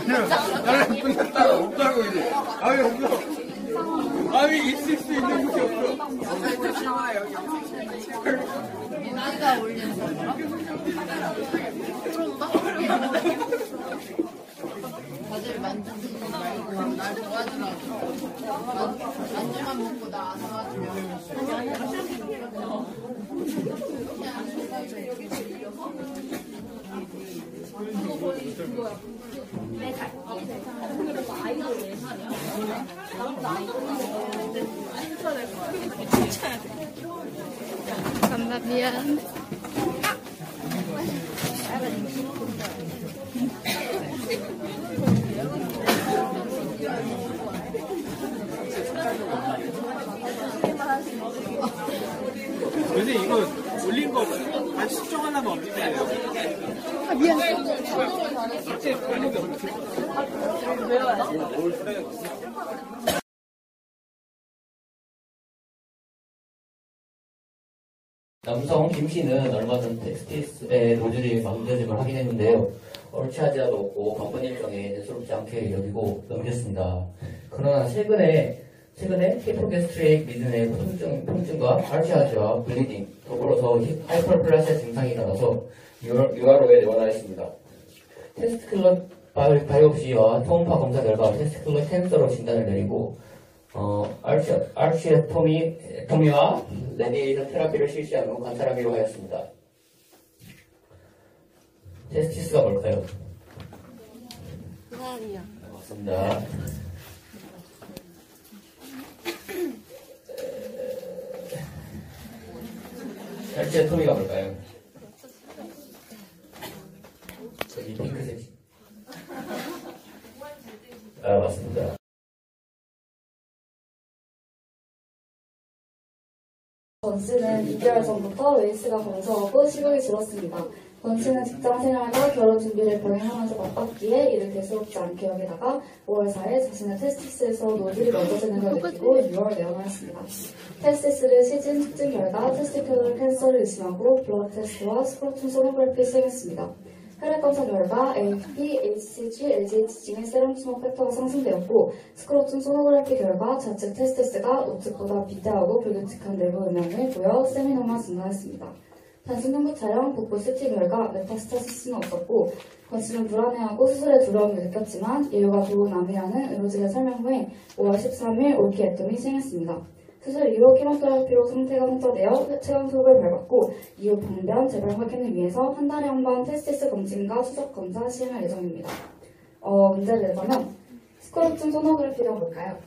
나는 끝났다. 없다고 이제. 아니 없어. 아니 있을 수 있는 곳이 없어. 나이가 올리는 거야? 그런가? 다들 만지지 말고 날 도와주라고. 만주만 먹고 나 안 도와주면. 엄마 미안. 선생님 이거 올린 거 다시 수정하려면 어떻게 해요? 아, 미안. 남성 김 씨는 얼마 전 텍스티스의 노즐이 망가짐을 확인했는데요. 얼치하지 않았고 바쁜 일정에 대수롭지 않게 여기고 넘겼습니다. 그러나 최근에 히포게스트릭 리듬의 통증과 알치하지와 블리딩, 더불어서 하이퍼플라시아 증상이 나타나서 유아로에 내원하였습니다. 테스트클러 바이옵시와 초음파 검사 결과 테스트클러 캔서로 진단을 내리고 알치토미와 레디에이션 테라피를 실시한 후 관찰하기로 하였습니다. 테스티스가 뭘까요? 그날이야. 맞습니다. 알치토미가 뭘까요? 저기 핑크색. 맞습니다. 권 씨는 6개월 전부터 웨이스가 검소하고 시력이 줄었습니다. 권 씨는 직장 생활과 결혼 준비를 병행하면서 바빴기에 이를 대수롭지 않게 여기다가 5월 4일 자신의 테스티스에서 노즐이 멀어지는 걸 느끼고 6월 내원하였습니다. 테스티스를 시즌 측정 결과 테스티클러 캔서를 의심하고 블러드 테스트와 스크로툼 소노그래피 시행했습니다. 혈액 검사 결과 AFP, HCG, LGH 중의 세럼 투모 팩터가 상승되었고 스크로툼 소노그래피 결과 좌측 테스티스가 우측보다 비대하고 불규칙한 내부 음영을 보여 세미노마 증가했습니다. 단순 흉부 촬영, 복부 CT 결과 메타스타시스는 없었고 권 씨는 불안해하고 수술에 두려움을 느꼈지만 이유가 좋은 암이라는 의료진의 설명 후에 5월 13일 올키액tom이 시행했습니다. 수술 이후 키모테라피로 상태가 혼자되어 체온속을 밟았고 이후 병변 재발 확인을 위해서 한 달에 한 번 테스티스 검진과 추적 검사 시행할 예정입니다. 문제를 내자면 스크로툼 소노그래피가 뭘까요?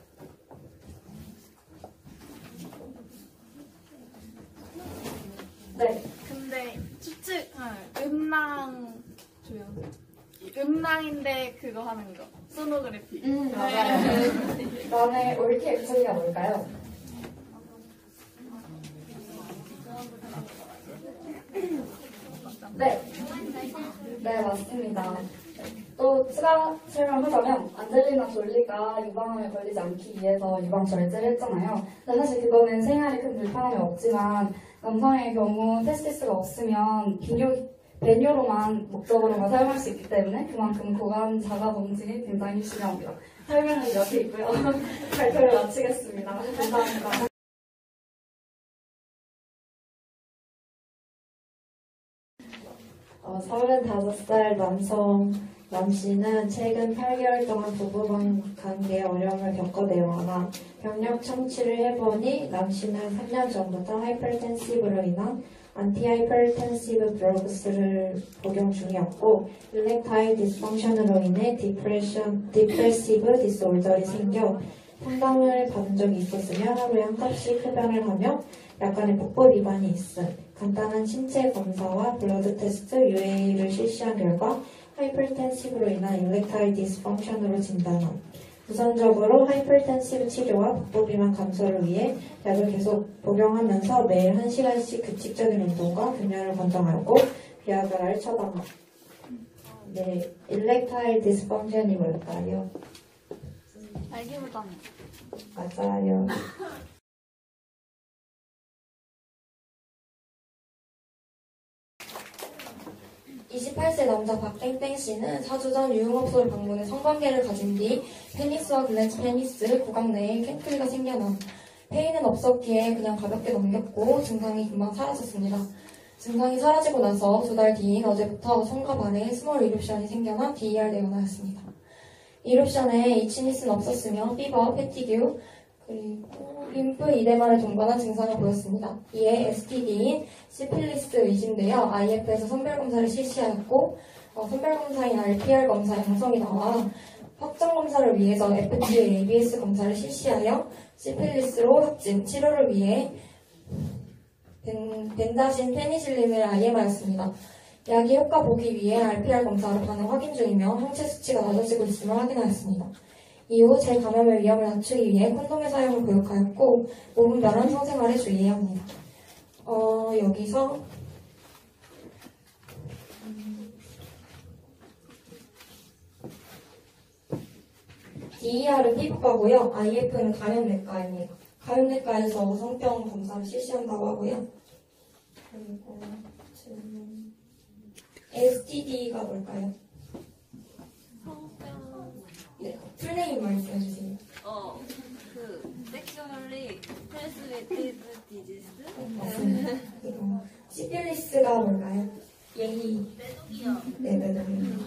네. 근데 음낭인데 그거 하는 거. 소노그래피. 맞아요. 그다음에 올키액tom이가 뭘까요? 네, 맞습니다. 또 추가 설명하자면 안젤리나 졸리가 유방암에 걸리지 않기 위해서 유방 절제를 했잖아요. 근데 사실 그거는 생활에 큰 불편함이 없지만 남성의 경우 테스티스가 없으면 배뇨로만 목적으로만 사용할 수 있기 때문에 그만큼 고관 자가 검진이 굉장히 중요합니다. 설명은 이렇게 있고요. 발표를 마치겠습니다. 감사합니다. 35살 남씨는 최근 8개월 동안 부부 관계에 어려움을 겪어내거나 병력 청취를 해보니 남씨는 3년 전부터 하이퍼텐시브로 인한 안티하이퍼텐시브 드러그스를 복용 중이었고 일렉타일 디스펑션으로 인해 디프레시브 디스올더리 생겨 상담을 받은 적이 있었으며 하루에 한 컵씩 흡연을 하며 약간의 복부 위반이 있음, 간단한 신체 검사와 블러드 테스트 UA를 실시한 결과 하이퍼텐시브로 인한 일렉타일 디스펑션으로 진단함. 우선적으로 하이퍼텐시브 치료와 복부 비만 감소를 위해 약을 계속 복용하면서 매일 1시간씩 규칙적인 운동과 균열을 권장하고 비아그라를 처방함. 네, 일렉타일 디스펑션이 뭘까요? 알기보다는. 맞아요. 28세 남자 박땡땡 씨는 4주 전 유흥업소를 방문해 성관계를 가진 뒤 페니스와 글랜스 페니스 구강 내에 캔클리가 생겨나 페인은 없었기에 그냥 가볍게 넘겼고 증상이 금방 사라졌습니다. 증상이 사라지고 나서 2달 뒤인 어제부터 성갑 안에 스몰 이룹션이 생겨나 DER 대원하였습니다. 이룹션에 이치니스는 없었으며 피버, 패티규, 그리고 림프 이데마를 동반한 증상을 보였습니다. 이에 STD인 시필리스 의심되어 IF에서 선별검사를 실시하였고 선별검사인 RPR 검사의 양성이 나와 확정검사를 위해서 FDA ABS 검사를 실시하여 시필리스로 확진, 치료를 위해 벤다신 페니실린을 IM하였습니다. 약이 효과 보기 위해 RPR 검사로 반응 확인 중이며 항체 수치가 낮아지고 있음을 확인하였습니다. 이후 재감염의 위험을 낮추기 위해 콘돔의 사용을 교육하였고 무분별한 성생활에 주의해야 합니다. 여기서 DER은 피부과고요. IF는 감염내과입니다. 감염내과에서 성병 검사를 실시한다고 하고요. 그리고 STD가 뭘까요? 네, 풀네임 말씀해주세요. Sexually transmitted disease. 맞습니다. 그리고 시필리스가 뭘까요? 예희. 매독이요. 네, 매독입니다.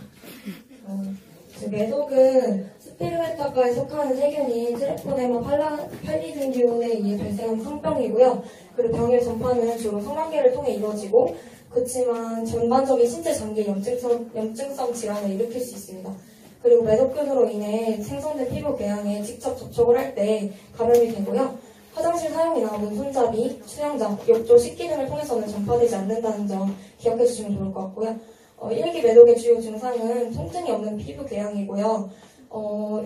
매독은 스피루에타과에 속하는 세균인 트레포네마 팔리등기온에 의해 발생한 성병이고요. 그리고 병의 전파는 주로 성관계를 통해 이루어지고 그렇지만 전반적인 신체 장기의 염증성 질환을 일으킬 수 있습니다. 그리고 매독균으로 인해 생성된 피부 궤양에 직접 접촉을 할 때 감염이 되고요. 화장실 사용이나 문 손잡이, 수영장, 욕조, 식기 등을 통해서는 전파되지 않는다는 점 기억해 주시면 좋을 것 같고요. 1기 매독의 주요 증상은 통증이 없는 피부 궤양이고요.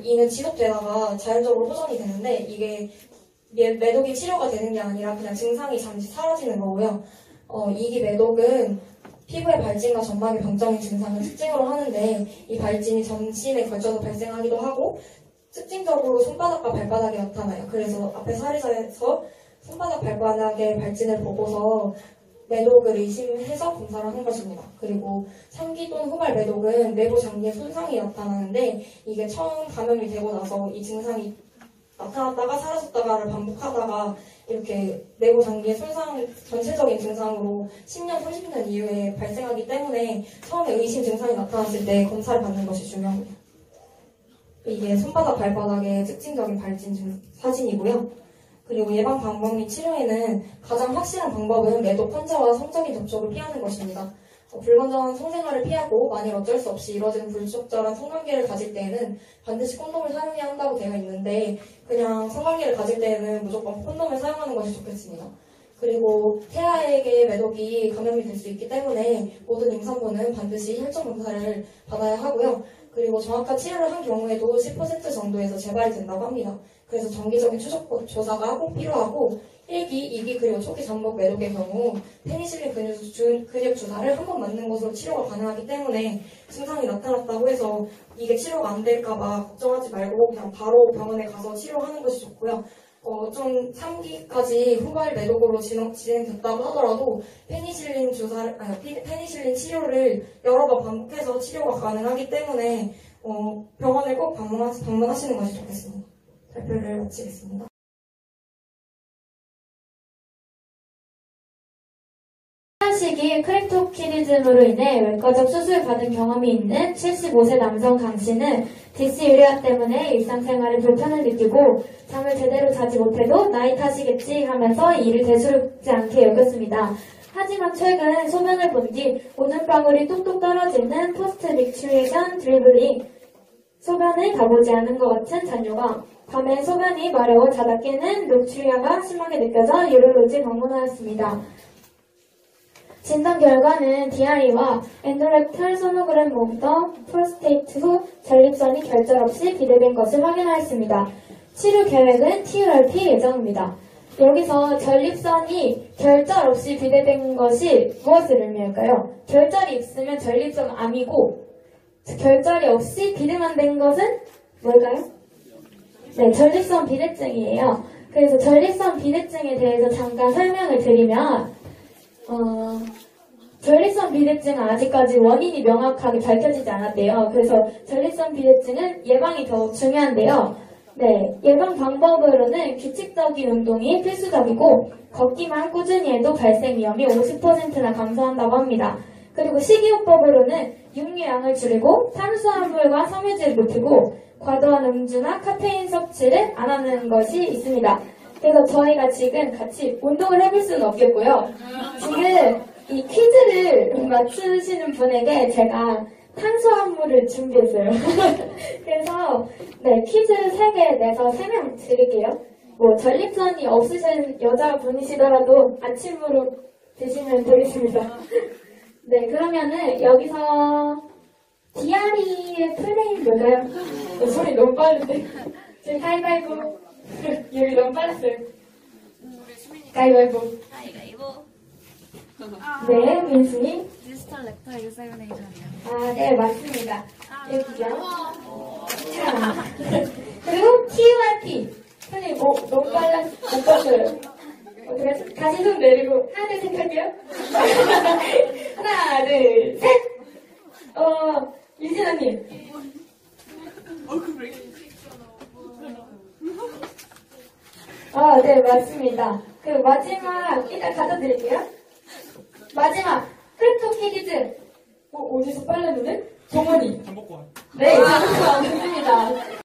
이는 지속되다가 자연적으로 호전이 되는데 이게 매독이 치료가 되는 게 아니라 그냥 증상이 잠시 사라지는 거고요. 2기 매독은 피부의 발진과 점막의 병적인 증상을 특징으로 하는데 이 발진이 전신에 걸쳐서 발생하기도 하고 특징적으로 손바닥과 발바닥에 나타나요. 그래서 앞에 사례자에서 손바닥 발바닥의 발진을 보고서 매독을 의심해서 검사를 한 것입니다. 그리고 3기 또는 후발 매독은 내부 장기에 손상이 나타나는데 이게 처음 감염이 되고 나서 이 증상이 나타났다가 사라졌다가를 반복하다가 이렇게 내부 장기의 손상 전체적인 증상으로 10년, 30년 이후에 발생하기 때문에 처음에 의심 증상이 나타났을 때 검사를 받는 것이 중요합니다. 이게 손바닥, 발바닥의 특징적인 발진 사진이고요. 그리고 예방 방법 및 치료에는 가장 확실한 방법은 매독 환자와 성적인 접촉을 피하는 것입니다. 불건전한 성생활을 피하고 만일 어쩔 수 없이 이뤄지는 불적절한 성관계를 가질 때에는 반드시 콘돔을 사용해야 한다고 되어 있는데 그냥 성관계를 가질 때에는 무조건 콘돔을 사용하는 것이 좋겠습니다. 그리고 태아에게 매독이 감염이 될 수 있기 때문에 모든 임산부는 반드시 혈전 검사를 받아야 하고요. 그리고 정확한 치료를 한 경우에도 10% 정도에서 재발이 된다고 합니다. 그래서 정기적인 추적 조사가 꼭 필요하고 1기, 2기 그리고 초기 잠복 매독의 경우 페니실린 근육 주사를 한 번 맞는 것으로 치료가 가능하기 때문에 증상이 나타났다고 해서 이게 치료가 안 될까봐 걱정하지 말고 그냥 바로 병원에 가서 치료하는 것이 좋고요. 좀 3기까지 후발 매독으로 진행됐다고 하더라도 페니실린 페니실린 치료를 여러 번 반복해서 치료가 가능하기 때문에 병원을 꼭 방문하시는 것이 좋겠습니다. 발표를 마치겠습니다. 시기 크립토키니즘으로 인해 외과적 수술을 받은 경험이 있는 75세 남성 강 씨는 디스유리아 때문에 일상생활에 불편을 느끼고 잠을 제대로 자지 못해도 나이 탓이겠지 하면서 이를 대수롭지 않게 여겼습니다. 하지만 최근 소변을 본 뒤 오줌방울이 뚝뚝 떨어지는 포스트 믹츄레이션 드리블링 소변을 가보지 않은 것 같은 잔뇨가 밤에 소변이 마려워 자다 깨는 녹취리아가 심하게 느껴져 유럴로지 방문하였습니다. 진단 결과는 DRE와 엔도렉탈 소노그램 모브더 프로스테이트 후 전립선이 결절 없이 비대된 것을 확인하였습니다. 치료 계획은 TURP 예정입니다. 여기서 전립선이 결절 없이 비대된 것이 무엇을 의미할까요? 결절이 있으면 전립선 암이고 결절이 없이 비대만 된 것은 뭘까요? 네, 전립선 비대증이에요. 그래서 전립선 비대증에 대해서 잠깐 설명을 드리면 전립선 비대증은 아직까지 원인이 명확하게 밝혀지지 않았대요. 그래서 전립선 비대증은 예방이 더 중요한데요. 네, 예방 방법으로는 규칙적인 운동이 필수적이고 걷기만 꾸준히 해도 발생 위험이 50%나 감소한다고 합니다. 그리고 식이요법으로는 육류양을 줄이고 탄수화물과 섬유질을 높이고 과도한 음주나 카페인 섭취를 안 하는 것이 있습니다. 그래서 저희가 지금 같이 운동을 해볼 수는 없겠고요. 지금 이 퀴즈를 맞추시는 분에게 제가 탄수화물을 준비했어요. 그래서 네, 퀴즈 3개 내서 3명 드릴게요. 뭐 전립선이 없으신 여자분이시더라도 아침으로 드시면 되겠습니다. 네, 그러면은 여기서 디아리의 플레이 뭘까요? 소리 너무 빠른데. 지금 가위바위보. 여기 너무 빨랐어요. 가위바위보. 가위바위보. 네, 민수님. 디지털 랩터 examination이요. 아, 네, 맞습니다. 여기요. 자, 그리고 TURP. 선생님, 너무 못 봤어요. 어떻게 다시 손 내리고, 하나, 둘, 셋 할게요. 하나, 둘, 셋! 유진아님. 네, 맞습니다. 그 마지막, 일단 갖다 드릴게요. 마지막, 크립토 키디즈. 어디서 빨랐는데? 정원이. 네, 맞습니다.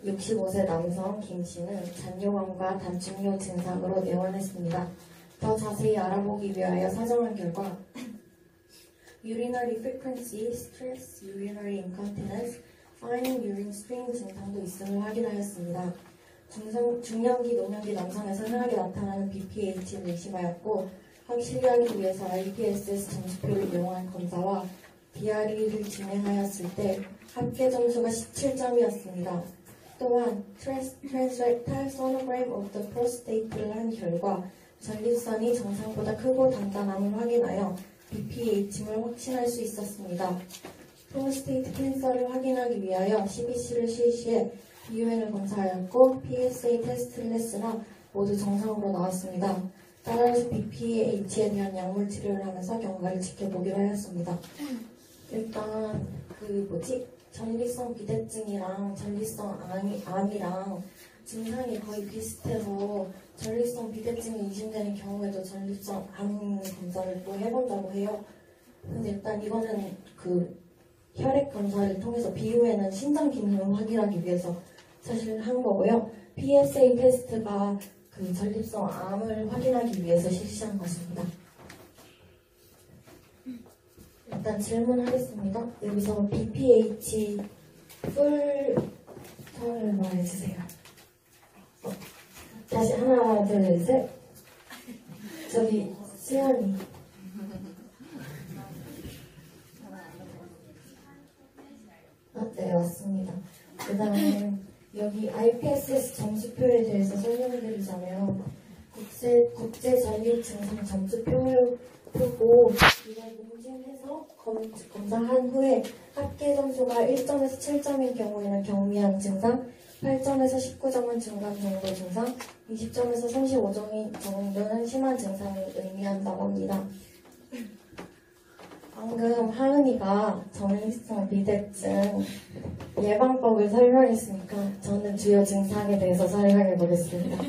65세 남성 김 씨는 잔뇨감과 단축뇨 증상으로 내원했습니다. 더 자세히 알아보기 위하여 사정한 결과 urinary frequency, stress, urinary incontinence, fine urine stream 증상도 있음을 확인하였습니다. 중년기, 노년기 남성에서 흔하게 나타나는 BPH를 의심하였고 확실히 하기 위해서 IPSS 점수표를 이용한 검사와 DRE를 진행하였을 때 합계 점수가 17점이었습니다. 또한 transrectal sonogram of the prostate를 한 결과 전립선이 정상보다 크고 단단함을 확인하여 BPH임을 확신할 수 있었습니다. 프로스테이트 캔서를 확인하기 위하여 CBC를 실시해 BUN을 검사하였고 PSA 테스트레스나 모두 정상으로 나왔습니다. 따라서 BPH에 대한 약물 치료를 하면서 경과를 지켜보기로 하였습니다. 일단 전립선 비대증이랑 전립선 암이랑 증상이 거의 비슷해서 전립선 비대증이 의심되는 경우에도 전립선 암 검사를 또 해본다고 해요. 근데 일단 이거는 혈액 검사를 통해서 BU에는 심장 기능을 확인하기 위해서 사실 한 거고요. PSA 테스트가 전립선 암을 확인하기 위해서 실시한 것입니다. 일단 질문하겠습니다. 여기서 BPH 풀터를 말해주세요. 다시 하나, 둘, 셋. 저기 수연이. 네, 맞습니다. 그 다음에 여기 IPSS 점수표에 대해서 설명드리자면 국제 전립 증상 점수표고 이걸 문진해서 검사한 후에 합계 점수가 1점에서 7점인 경우에는 경미한 증상, 8점에서 19점은 중간 정도 증상, 20점에서 35점 정도는 심한 증상을 의미한다고 합니다. 방금 하은이가 전립선 비대증 예방법을 설명했으니까 저는 주요 증상에 대해서 설명해 보겠습니다.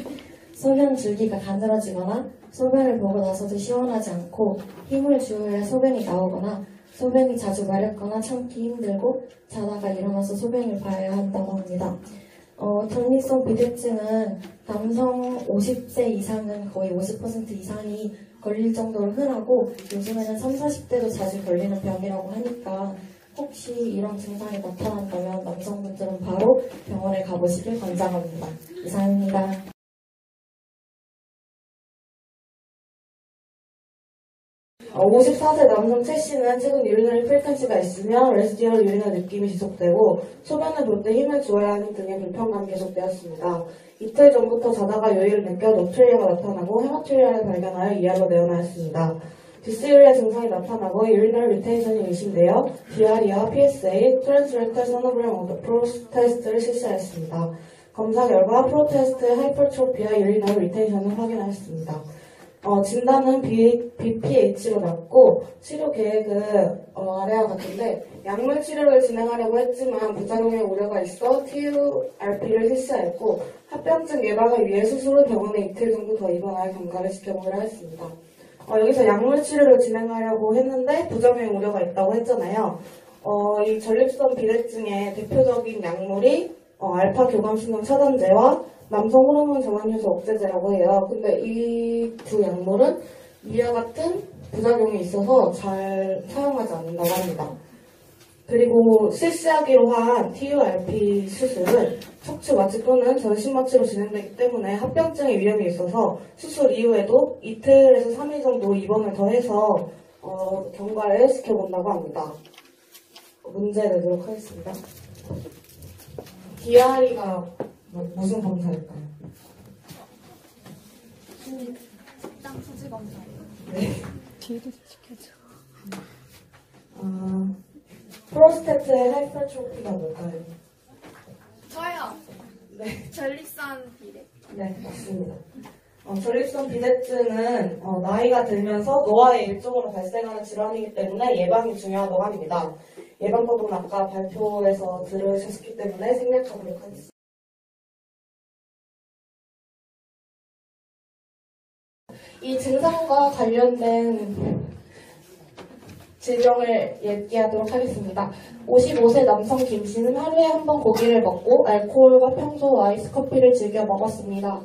소변 줄기가 가늘어지거나 소변을 보고 나서도 시원하지 않고 힘을 주어야 소변이 나오거나 소변이 자주 마렵거나 참기 힘들고 자다가 일어나서 소변을 봐야 한다고 합니다. 전립선 비대증은 남성 50세 이상은 거의 50% 이상이 걸릴 정도로 흔하고 요즘에는 30, 40대도 자주 걸리는 병이라고 하니까 혹시 이런 증상이 나타난다면 남성분들은 바로 병원에 가보시길 권장합니다. 이상입니다. 54세 남성 최 씨는 최근 유리너리 프리퀀시가 있으며 레시디얼 유리너 느낌이 지속되고 소변을 볼 때 힘을 주어야 하는 등의 불편감이 계속되었습니다. 이틀 전부터 자다가 요일을 느껴 노트리아가 나타나고 헤마투리아를 발견하여 이하로 내원하였습니다. 디스유리아 증상이 나타나고 유리널 리테이션이 의심되어 디아리아, PSA, 트랜스렉탈 소노그램 오브 프로스 테스트를 실시하였습니다. 검사 결과 프로테스트 하이퍼트로피와 유리널 리텐션을 확인하였습니다. 진단은 BPH로 났고 치료 계획은 아래와 같은데 약물 치료를 진행하려고 했지만 부작용의 우려가 있어 TURP를 실시하였고 합병증 예방을 위해 수술 후 병원에 이틀 정도 더 입원하여 경과를 지켜보기로 했습니다. 여기서 약물 치료를 진행하려고 했는데 부작용의 우려가 있다고 했잖아요. 이 전립선 비대증의 대표적인 약물이 알파 교감신경 차단제와 남성 호르몬 전환 효소 억제제라고 해요. 근데 이 두 약물은 이와 같은 부작용이 있어서 잘 사용하지 않는다고 합니다. 그리고 실시하기로 한 TURP 수술은 척추 마취 또는 전신 마취로 진행되기 때문에 합병증의 위험이 있어서 수술 이후에도 이틀에서 3일 정도 입원을 더 해서 경과를 시켜본다고 합니다. 문제 내도록 하겠습니다. DRE가 무슨 검사일까요? 식당 수지 검사예요. 네. 뒤에도 시켜줘. 프로스테트 하이퍼트로피가 뭘까요? 저요. 네. 전립선 비대. 네, 맞습니다. 전립선 비대증은 나이가 들면서 노화의 일종으로 발생하는 질환이기 때문에 예방이 중요하다고 합니다. 예방법은 아까 발표에서 들으셨기 때문에 생략하도록 하겠습니다. 이 증상과 관련된 질병을 얘기하도록 하겠습니다. 55세 남성 김씨는 하루에 한 번 고기를 먹고 알코올과 평소 아이스 커피를 즐겨 먹었습니다.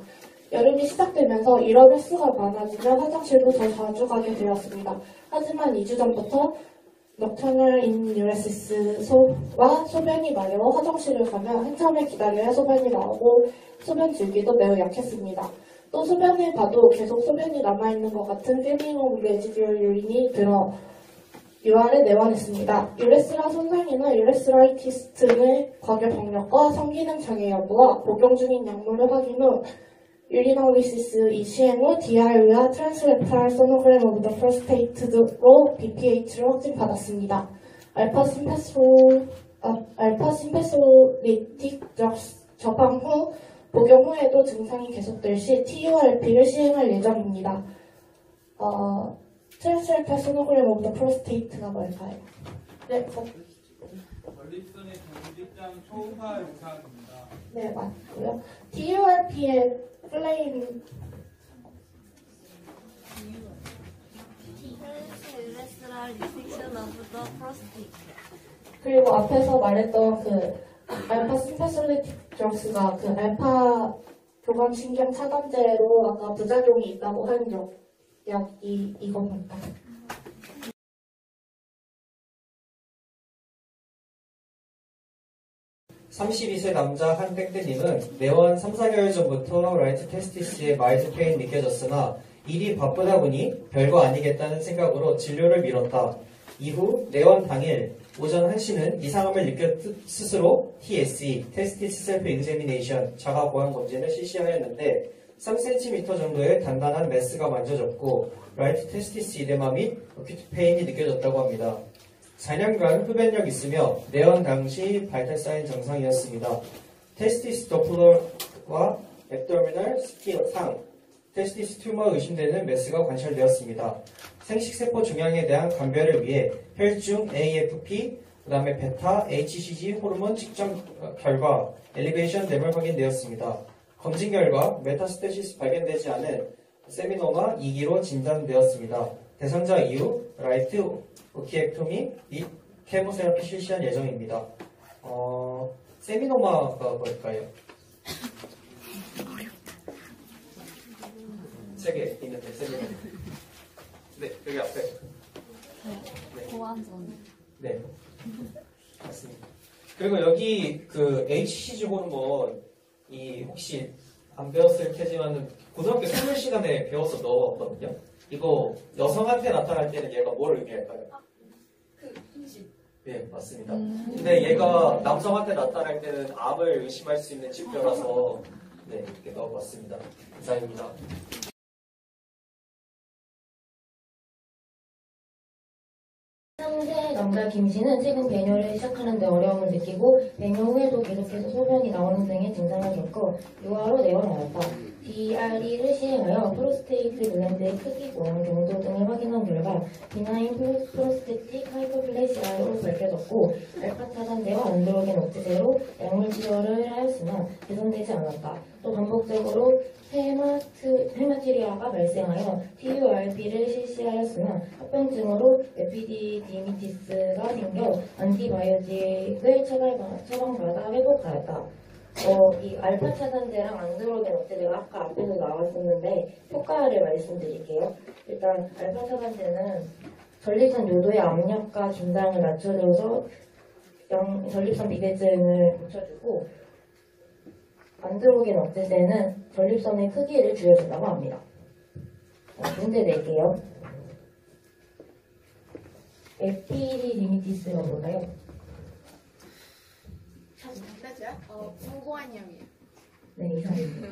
여름이 시작되면서 이런 횟수가 많아지며 화장실도 더 자주 가게 되었습니다. 하지만 2주 전부터 넉터널 인유레시스와 소변이 마려워 화장실을 가면 한참을 기다려야 소변이 나오고 소변 줄기도 매우 약했습니다. 또 소변을 봐도 계속 소변이 남아있는 것 같은 필링 오브 레지듀얼 유린이 들어 유아를 내원했습니다. 유레스라 손상이나 유레스라이티스 등의 과결병력과 성기능 장애 여부와 복용 중인 약물을 확인 후 유리널리시스 이 시행 후 DRE와 트랜스레프탈 소노그램 오브 더 프로스테이트로 BPH를 확진받았습니다. 알파 심페솔리틱 처방 후 복용 후에도 증상이 계속될 시 TURP를 시행할 예정입니다. 트랜스레프탈 소노그램 오브 더 프로스테이트가 뭘까요? 네, 전립선의 전립장 초음파 영상입니다. 네, 맞고요. TURP의 플레인 유레스럴 리섹션 오브 더 프로스테이트. 그리고 앞에서 말했던 그 알파 심페솔리틱 드럭스가 그 알파 교감신경 차단제로 아까 부작용이 있다고 한 약이 이겁니다. (32세) 남자 한 땡땡님은 내원 3, 4개월 전부터 라이트 테스티스에 마이드 페인 느껴졌으나 일이 바쁘다 보니 별거 아니겠다는 생각으로 진료를 미뤘다. 이후 내원 당일 오전 1시는 이상함을 느꼈 스스로 TSE 테스티스 셀프 익제미네이션 자가 보안 검진을 실시하였는데 3cm 정도의 단단한 메스가 만져졌고 라이트 테스티스 이데마 및 어큐트 페인이 느껴졌다고 합니다. 4년간 흡연력 있으며 내원 당시 바이탈 사인 정상이었습니다. 테스티스 도플러와 앱도미널 스키상 테스티스 튜머 의심되는 메스가 관찰되었습니다. 생식세포 종양에 대한 감별을 위해 혈중 AFP, 그 다음에 베타, HCG 호르몬 측정 결과 엘리베이션 댐을 확인되었습니다. 검진 결과 메타스테시스 발견되지 않은 세미노마 2기로 진단되었습니다. 대상자 이후 라이트 오키액토미 및 케모세라피 실시할 예정입니다. 세미노마가 뭘까요? 책에 있는데 세미노마. 네, 여기 앞에. 네, 고환전. 네, 맞습니다. 그리고 여기 그 HCG 호르몬 이 혹시 안 배웠을 테지만 고등학교 생물 시간에 배워서 넣었거든요. 이거 여성한테 나타날 때는 얘가 뭘 의미할까요? 네, 맞습니다. 근데 얘가 남성한테 나타날 때는 암을 의심할 수 있는 질병라서 네, 이렇게 넣어봤습니다. 이상입니다. 3세 남자 김씨는 최근 배뇨를 시작하는데 어려움을 느끼고 배뇨 후에도 계속해서 소변이 나오는 등의 증상을 겪고 유아로 내원하였다. DRE를 시행하여 프로스테이트 글랜드의 크기, 모양, 경도 등을 확인한 결과 비나인 프로스테틱 하이퍼플레시아로 밝혀졌고 알파 차단제와 안드로겐 억제제로 약물 치료를 하였으나 개선되지 않았다. 또 반복적으로 헤마티리아가 발생하여 TURP를 실시하였으나 합병증으로 에피디디미티스가 생겨 안티바이오틱을 처방받아 회복하였다. 이 알파 차단제랑 안드로겐 억제제가 아까 앞에서 나왔었는데 효과를 말씀드릴게요. 일단 알파 차단제는 전립선 요도의 압력과 긴장을 낮춰줘서 전립선 비대증을 고쳐주고 안드로겐 억제제는 전립선의 크기를 줄여준다고 합니다. 문제 낼게요. 에피디디미티스가 뭔가요? 성공한 형이에요. 네, 이상입니다.